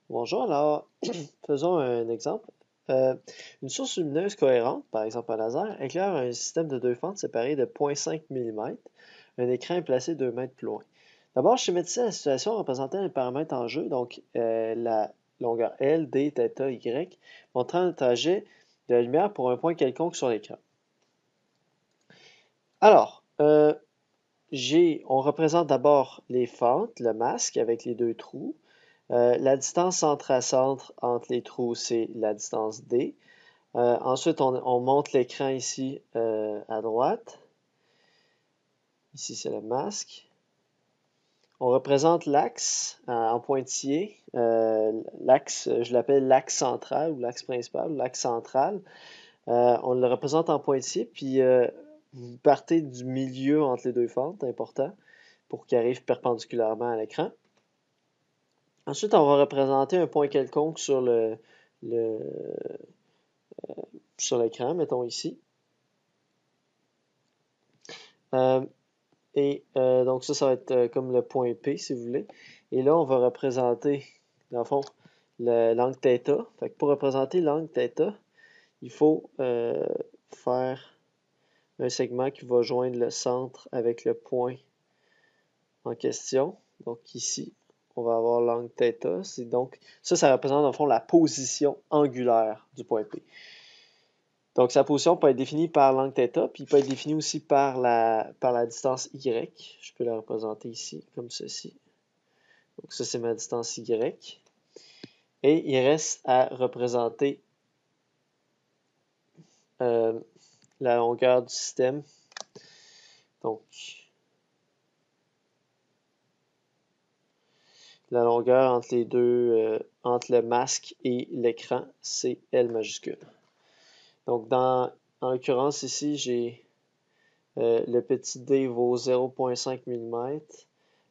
Bonjour, alors faisons un exemple. Euh, une source lumineuse cohérente, par exemple un laser, éclaire un système de deux fentes séparées de 0,5 mm. Un écran est placé 2 mètres plus loin. D'abord, je schématise la situation en représentant les paramètres en jeu, donc la longueur L, D, θ, Y, montrant le trajet de la lumière pour un point quelconque sur l'écran. Alors, on représente d'abord les fentes, le masque avec les deux trous. La distance centre à centre entre les trous, c'est la distance D. Ensuite, on monte l'écran ici à droite. Ici, c'est le masque. On représente l'axe en pointillé. L'axe, je l'appelle l'axe central ou l'axe principal ou l'axe central. On le représente en pointillé, puis vous partez du milieu entre les deux fentes, important, pour qu'il arrive perpendiculairement à l'écran. Ensuite, on va représenter un point quelconque sur sur l'écran, mettons ici. Donc ça va être comme le point P, si vous voulez. Et là, on va représenter, dans le fond, l'angle θ. Fait que pour représenter l'angle θ, il faut faire un segment qui va joindre le centre avec le point en question. Donc ici, on va avoir l'angle θ. Donc, ça représente, dans le fond, la position angulaire du point P. Donc, sa position peut être définie par l'angle θ, puis il peut être défini aussi par la distance y. Je peux la représenter ici, comme ceci. Donc, ça, c'est ma distance y. Et il reste à représenter la longueur du système. Donc, la longueur entre les deux, entre le masque et l'écran, c'est L majuscule. Donc, en l'occurrence, ici, j'ai le petit d vaut 0,5 mm.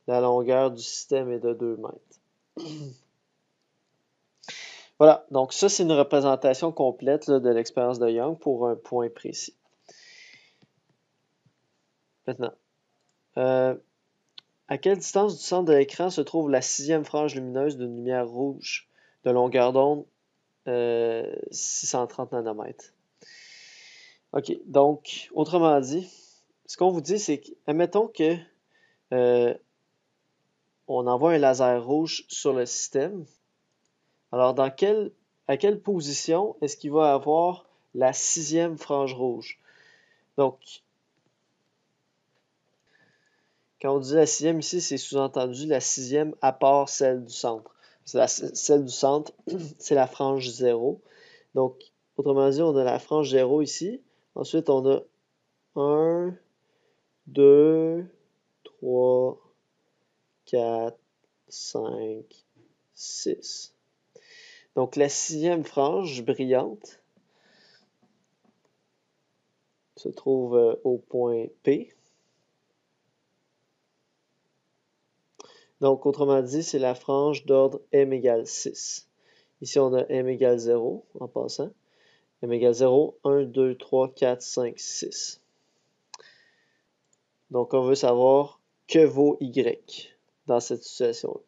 La longueur du système est de 2 mètres. Voilà, donc ça, c'est une représentation complète là, de l'expérience de Young pour un point précis. Maintenant, à quelle distance du centre de l'écran se trouve la sixième frange lumineuse d'une lumière rouge de longueur d'onde 630 nanomètres? OK, donc, autrement dit, ce qu'on vous dit, c'est que, admettons que on envoie un laser rouge sur le système. Alors, à quelle position est-ce qu'il va avoir la sixième frange rouge? Donc, quand on dit la sixième ici, c'est sous-entendu la sixième à part celle du centre. Celle du centre, c'est la frange 0. Donc, autrement dit, on a la frange 0 ici. Ensuite, on a 1, 2, 3, 4, 5, 6. Donc, la sixième frange brillante se trouve au point P. Donc, autrement dit, c'est la frange d'ordre m égale 6. Ici, on a m égale 0 en passant. M égale 0, 1, 2, 3, 4, 5, 6. Donc, on veut savoir que vaut Y dans cette situation-là.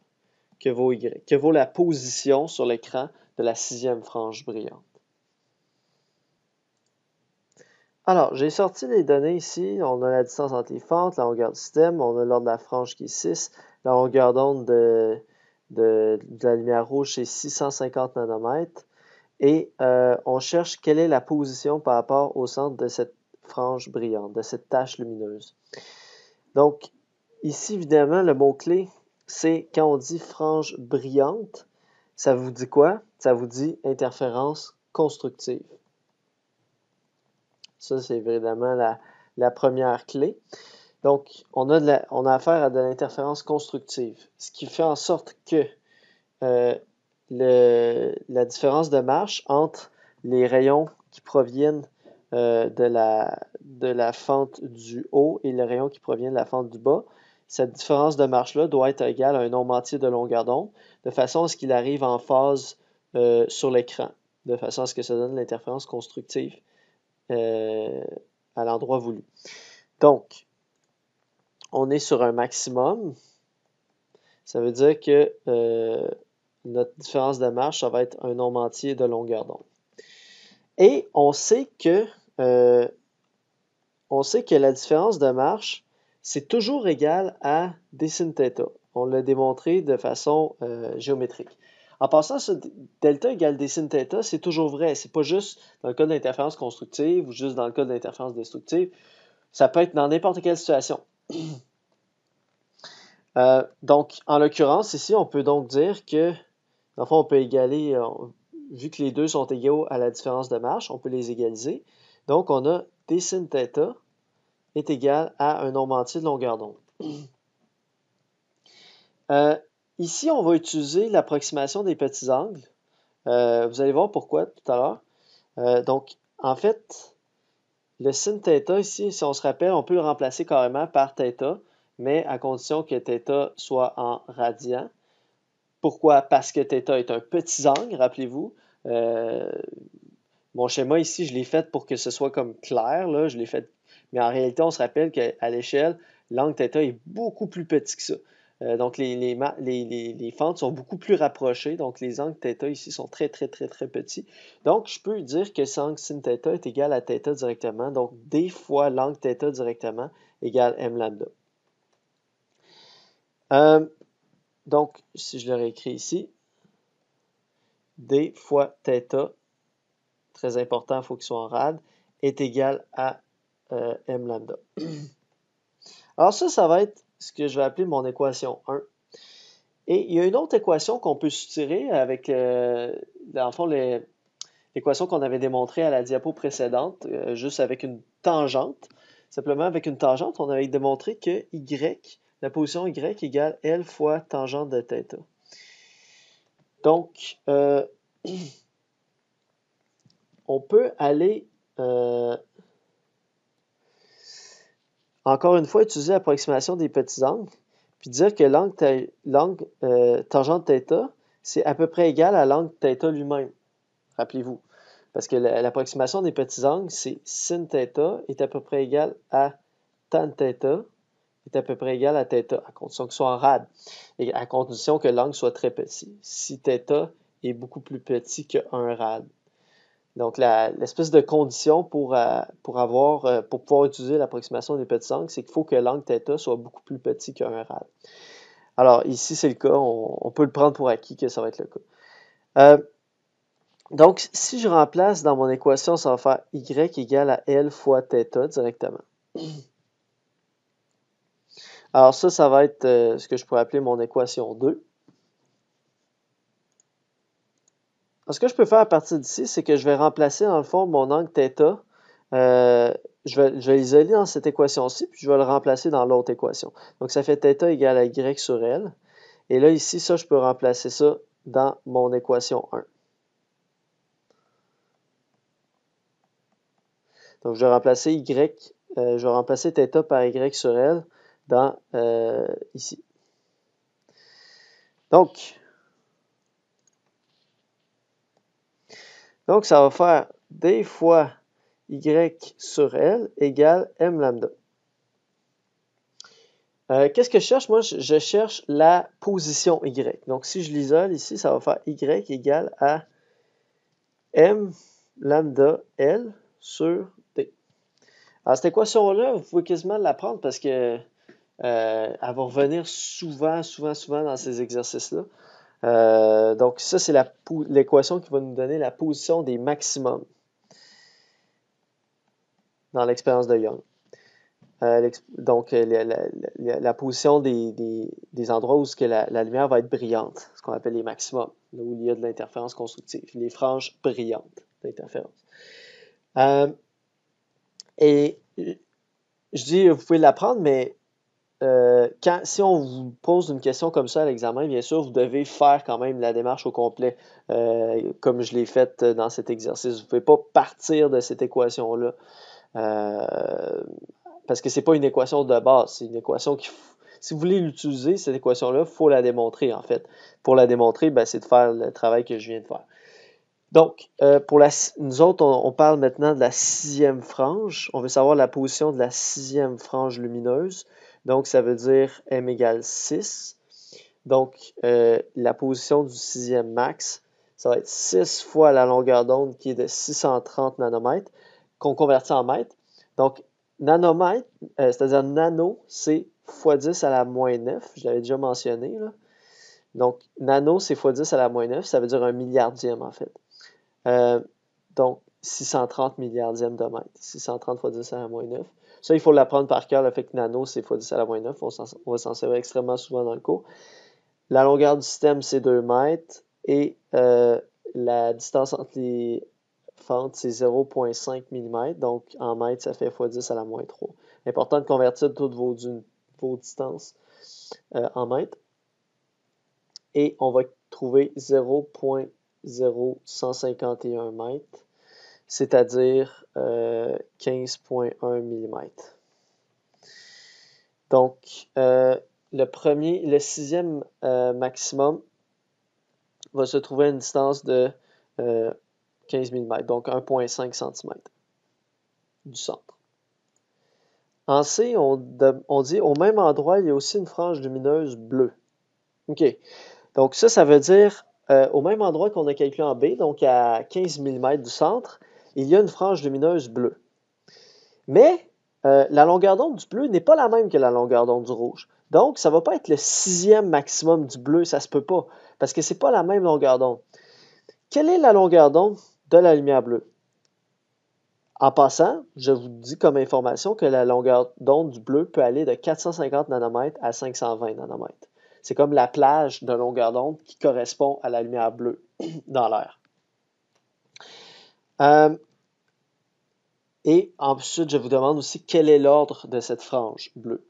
Que vaut Y? Que vaut la position sur l'écran de la sixième frange brillante? Alors, j'ai sorti les données ici. On a la distance entre les fentes, la longueur du système, on a l'ordre de la frange qui est 6, la longueur d'onde de la lumière rouge, c'est 650 nanomètres. Et on cherche quelle est la position par rapport au centre de cette frange brillante, de cette tache lumineuse. Donc, ici, évidemment, le mot-clé, c'est quand on dit frange brillante, ça vous dit quoi? Ça vous dit interférence constructive. Ça, c'est évidemment la première clé. Donc, on a affaire à de l'interférence constructive, ce qui fait en sorte que la différence de marche entre les rayons qui proviennent de la fente du haut et les rayons qui proviennent de la fente du bas, cette différence de marche-là doit être égale à un nombre entier de longueur d'onde, de façon à ce qu'il arrive en phase sur l'écran, de façon à ce que ça donne l'interférence constructive à l'endroit voulu. Donc, on est sur un maximum. Ça veut dire que notre différence de marge, ça va être un nombre entier de longueur d'onde. Et on sait que la différence de marche, c'est toujours égal à d sin θ. On l'a démontré de façon géométrique. En passant, ce delta égale d sin θ, c'est toujours vrai. C'est pas juste dans le cas de l'interférence constructive ou juste dans le cas de l'interférence destructive. Ça peut être dans n'importe quelle situation. Donc, en l'occurrence, ici, on peut donc dire que, dans le fond, on peut égaler, vu que les deux sont égaux à la différence de marche, on peut les égaliser. Donc, on a d sin θ est égal à un nombre entier de longueur d'onde. Ici, on va utiliser l'approximation des petits angles. Vous allez voir pourquoi tout à l'heure. Donc, en fait, le sin θ ici, si on se rappelle, on peut le remplacer carrément par θ, mais à condition que θ soit en radians. Pourquoi? Parce que θ est un petit angle, rappelez-vous. Mon schéma ici, je l'ai fait pour que ce soit comme clair, là, je l'ai fait. Mais en réalité, on se rappelle qu'à l'échelle, l'angle θ est beaucoup plus petit que ça. Donc, les fentes sont beaucoup plus rapprochées. Donc, les angles θ ici sont très, très, très, très petits. Donc, je peux dire que cet angle sin θ est égal à θ directement. Donc, d fois l'angle θ directement égale m lambda. Donc, si je le réécris ici, d fois θ, très important, il faut qu'il soit en rad, est égal à m lambda. Alors ça va être ce que je vais appeler mon équation 1. Et il y a une autre équation qu'on peut soutirer avec, dans le fond, l'équation qu'on avait démontrée à la diapo précédente, juste avec une tangente. Simplement, avec une tangente, on avait démontré que y, la position y égale L fois tangente de θ. Donc, on peut aller, encore une fois, utiliser l'approximation des petits angles, puis dire que l'angle tangente θ, c'est à peu près égal à l'angle θ lui-même. Rappelez-vous. Parce que l'approximation des petits angles, c'est sin θ est à peu près égal à tan θ est à peu près égal à θ, à condition que ce soit en rad, et à condition que l'angle soit très petit. Si θ est beaucoup plus petit que 1 rad. Donc, l'espèce de condition pour pouvoir utiliser l'approximation des petits angles, c'est qu'il faut que l'angle θ soit beaucoup plus petit qu'un rad. Alors, ici, c'est le cas. On peut le prendre pour acquis que ça va être le cas. Donc, si je remplace dans mon équation, ça va faire y égale à L fois θ directement. Alors, ça va être ce que je pourrais appeler mon équation 2. Alors, ce que je peux faire à partir d'ici, c'est que je vais remplacer, dans le fond, mon angle θ. Je vais l'isoler dans cette équation-ci, puis je vais le remplacer dans l'autre équation. Donc, ça fait θ égale à y sur L. Et là, ici, ça, je peux remplacer ça dans mon équation 1. Donc, je vais remplacer θ par y sur L dans ici. Donc, ça va faire d fois y sur L égale m lambda. Qu'est-ce que je cherche? Moi, je cherche la position y. Donc, si je l'isole ici, ça va faire y égale à m lambda L sur d. Alors, cette équation-là, vous pouvez quasiment l'apprendre parce que elle va revenir souvent dans ces exercices-là. Donc, ça, c'est l'équation qui va nous donner la position des maximums dans l'expérience de Young. Donc, la position des endroits où la lumière va être brillante, ce qu'on appelle les maximums, là où il y a de l'interférence constructive, les franges brillantes d'interférence. Et je dis, vous pouvez l'apprendre, mais si on vous pose une question comme ça à l'examen, bien sûr, vous devez faire quand même la démarche au complet, comme je l'ai faite dans cet exercice. Vous ne pouvez pas partir de cette équation-là. Parce que ce n'est pas une équation de base, c'est une équation si vous voulez l'utiliser, cette équation-là, il faut la démontrer, en fait. Pour la démontrer, c'est de faire le travail que je viens de faire. Donc, nous autres, on parle maintenant de la 6e frange. On veut savoir la position de la 6e frange lumineuse. Donc, ça veut dire m égale 6. Donc, la position du sixième max, ça va être 6 fois la longueur d'onde qui est de 630 nanomètres, qu'on convertit en mètres. Donc, nanomètre, c'est-à-dire nano, c'est fois 10 à la moins 9, je l'avais déjà mentionné, là. Donc, nano, c'est fois 10 à la moins 9, ça veut dire un milliardième, en fait. Donc, 630 milliardièmes de mètre. 630 fois 10 à la moins 9. Ça, il faut l'apprendre par cœur, le fait que nano, c'est fois 10 à la moins 9. On va s'en servir extrêmement souvent dans le cours. La longueur du système, c'est 2 mètres. Et la distance entre les fentes, c'est 0,5 mm. Donc, en mètres, ça fait fois 10 à la moins 3. Important de convertir toutes vos distances en mètres. Et on va trouver 0,0151 mètres, c'est-à-dire 15,1 mm. Donc, le sixième maximum va se trouver à une distance de 15 mm, donc 1,5 cm du centre. En C, on dit au même endroit, il y a aussi une frange lumineuse bleue. OK. Donc ça veut dire au même endroit qu'on a calculé en B, donc à 15 mm du centre, il y a une frange lumineuse bleue. Mais la longueur d'onde du bleu n'est pas la même que la longueur d'onde du rouge. Donc, ça ne va pas être le sixième maximum du bleu, ça ne se peut pas, parce que ce n'est pas la même longueur d'onde. Quelle est la longueur d'onde de la lumière bleue? En passant, je vous dis comme information que la longueur d'onde du bleu peut aller de 450 nanomètres à 520 nanomètres. C'est comme la plage de longueur d'onde qui correspond à la lumière bleue dans l'air. Et ensuite, je vous demande aussi quel est l'ordre de cette frange bleue.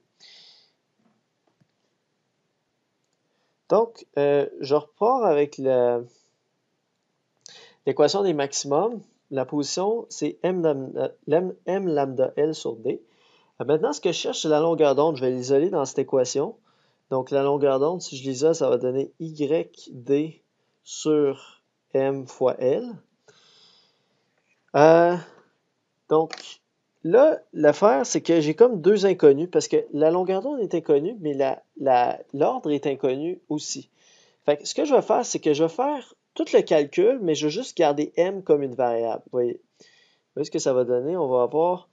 Donc, je repars avec l'équation des maximums. La position, c'est m lambda L sur D. Maintenant, ce que je cherche, c'est la longueur d'onde. Je vais l'isoler dans cette équation. Donc, la longueur d'onde, si je l'isole, ça va donner YD sur M fois L. Donc, là, l'affaire, c'est que j'ai comme deux inconnus parce que la longueur d'onde est inconnue, mais l'ordre est inconnu aussi. Fait que ce que je vais faire, c'est que je vais faire tout le calcul, mais je vais juste garder M comme une variable. Vous voyez ce que ça va donner? On va avoir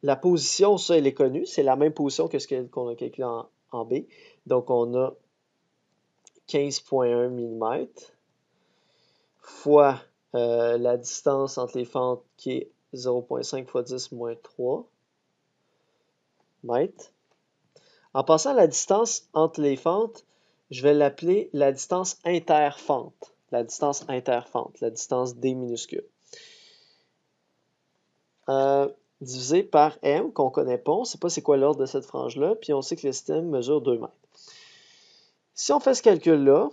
la position, ça, elle est connue. C'est la même position que ce qu'on a calculé en B. Donc, on a 15,1 mm fois la distance entre les fentes qui est 0,5 fois 10 moins 3 mètres. En passant, la distance entre les fentes, je vais l'appeler la distance interfente. La distance interfente, la distance D minuscule. Divisé par M, qu'on ne connaît pas, on ne sait pas c'est quoi l'ordre de cette frange-là, puis on sait que le système mesure 2 mètres. Si on fait ce calcul-là,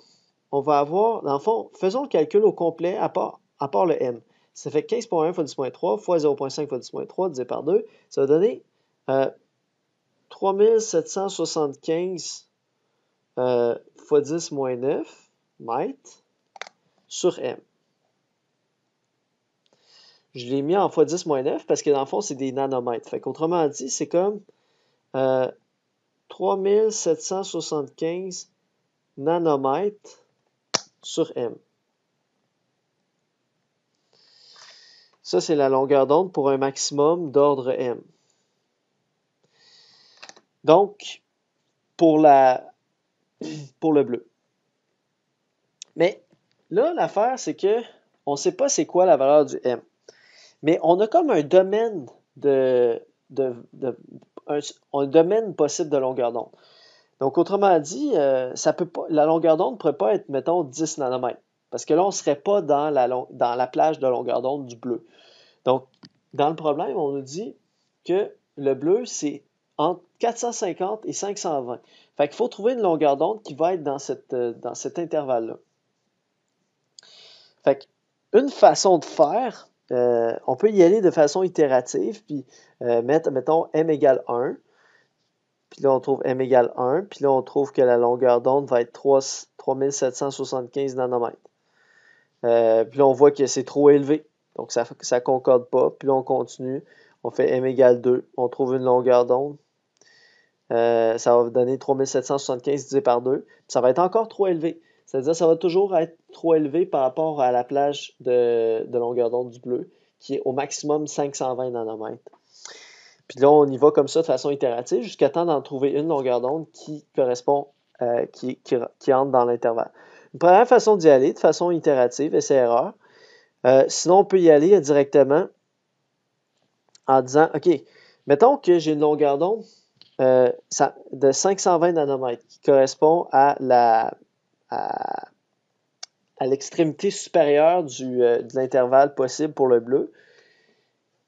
on va avoir, dans le fond, faisons le calcul au complet à part le M. Ça fait 15,1 fois 10,3 fois 0,5 fois 10,3 divisé par 2. Ça va donner 3775 fois 10 moins 9 mètres sur M. Je l'ai mis en fois 10 moins 9 parce que dans le fond, c'est des nanomètres. Fait qu'autrement dit, c'est comme 3775 nanomètres sur M. Ça, c'est la longueur d'onde pour un maximum d'ordre M. Donc, pour le bleu. Mais là, l'affaire, c'est que on ne sait pas c'est quoi la valeur du M. Mais on a comme un domaine un domaine possible de longueur d'onde. Donc, autrement dit, la longueur d'onde ne pourrait pas être, mettons, 10 nanomètres. Parce que là, on ne serait pas dans la plage de longueur d'onde du bleu. Donc, dans le problème, on nous dit que le bleu, c'est entre 450 et 520. Fait qu'il faut trouver une longueur d'onde qui va être dans cet intervalle-là. Fait qu'une façon de faire, on peut y aller de façon itérative, puis mettre, mettons, m égale 1. Puis là, on trouve m égale 1. Puis là, on trouve que la longueur d'onde va être 3775 nanomètres. Puis là, on voit que c'est trop élevé. Donc, ça ne concorde pas. Puis là, on continue. On fait m égale 2. On trouve une longueur d'onde ça va vous donner 3775 divisé par 2. Puis ça va être encore trop élevé. C'est-à-dire que ça va toujours être trop élevé par rapport à la plage de longueur d'onde du bleu, qui est au maximum 520 nanomètres. Puis là, on y va comme ça de façon itérative jusqu'à temps d'en trouver une longueur d'onde qui correspond, qui entre dans l'intervalle. Une première façon d'y aller, de façon itérative, essai-erreur. Sinon, on peut y aller directement en disant, OK, mettons que j'ai une longueur d'onde de 520 nanomètres qui correspond à l'extrémité supérieure de l'intervalle possible pour le bleu.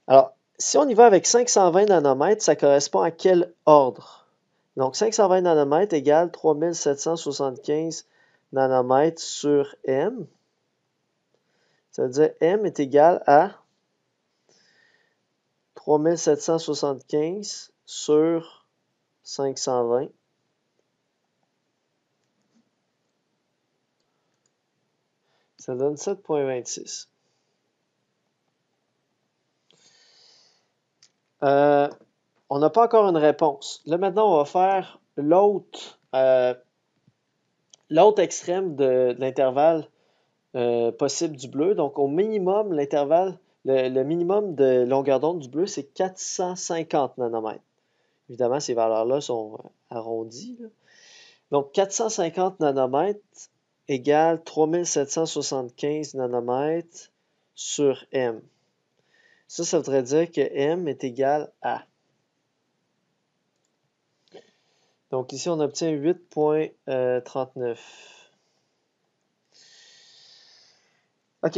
Alors, si on y va avec 520 nanomètres, ça correspond à quel ordre? Donc, 520 nanomètres égale 3775 nanomètres sur M. Ça veut dire M est égal à 3775 sur 520. Ça donne 7,26. On n'a pas encore une réponse. Là, maintenant, on va faire l'autre extrême de l'intervalle possible du bleu. Donc, au minimum, le minimum de longueur d'onde du bleu, c'est 450 nanomètres. Évidemment, ces valeurs-là sont arrondies. Là. Donc, 450 nanomètres égale 3775 nanomètres sur M. Ça voudrait dire que M est égal à. Donc ici, on obtient 8,39. OK,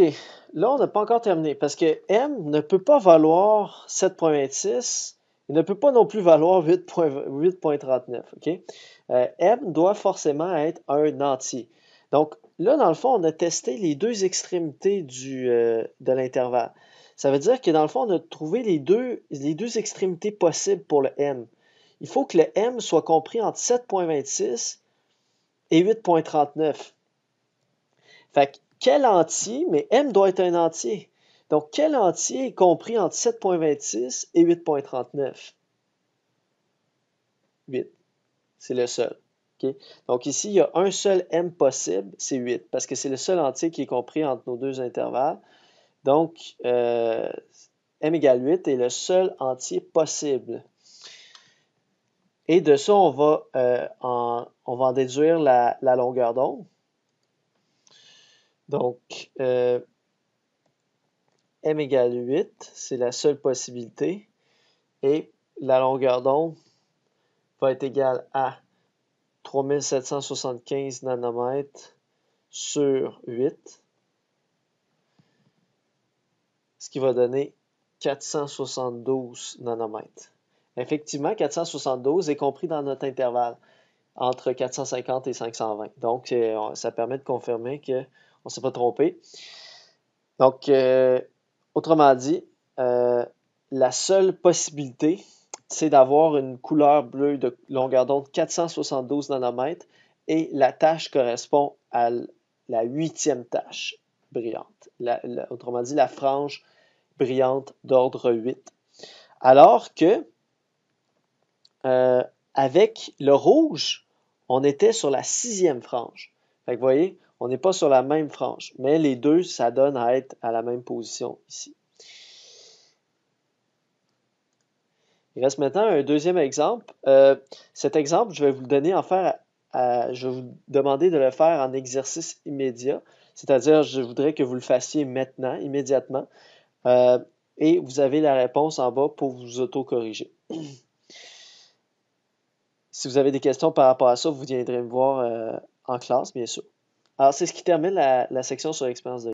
là, on n'a pas encore terminé parce que M ne peut pas valoir 7,26. Il ne peut pas non plus valoir 8,39. OK? M doit forcément être un entier. Donc là, dans le fond, on a testé les deux extrémités de l'intervalle. Ça veut dire que dans le fond, on a trouvé les deux extrémités possibles pour le M. Il faut que le M soit compris entre 7,26 et 8,39. Fait que quel entier, mais M doit être un entier. Donc, quel entier est compris entre 7,26 et 8,39? 8. C'est le seul. Okay? Donc, ici, il y a un seul M possible, c'est 8, parce que c'est le seul entier qui est compris entre nos deux intervalles. Donc, M égale 8 est le seul entier possible. Et de ça, on va en déduire la longueur d'onde. Donc, M égale 8, c'est la seule possibilité. Et la longueur d'onde va être égale à 3775 nanomètres sur 8, ce qui va donner 472 nanomètres. Effectivement, 472 est compris dans notre intervalle entre 450 et 520. Donc, ça permet de confirmer qu'on ne s'est pas trompé. Donc, autrement dit, la seule possibilité, c'est d'avoir une couleur bleue de longueur d'onde 472 nanomètres et la tâche correspond à la 8e tâche brillante. Autrement dit, la frange brillante d'ordre 8. Alors que, avec le rouge, on était sur la 6e frange. Fait que vous voyez, on n'est pas sur la même frange, mais les deux, ça donne à être à la même position ici. Il reste maintenant un deuxième exemple. Cet exemple, je vais vous le donner je vais vous demander de le faire en exercice immédiat, c'est-à-dire je voudrais que vous le fassiez maintenant, immédiatement, et vous avez la réponse en bas pour vous auto-corriger. Si vous avez des questions par rapport à ça, vous viendrez me voir en classe, bien sûr. Alors, c'est ce qui termine la section sur l'expérience de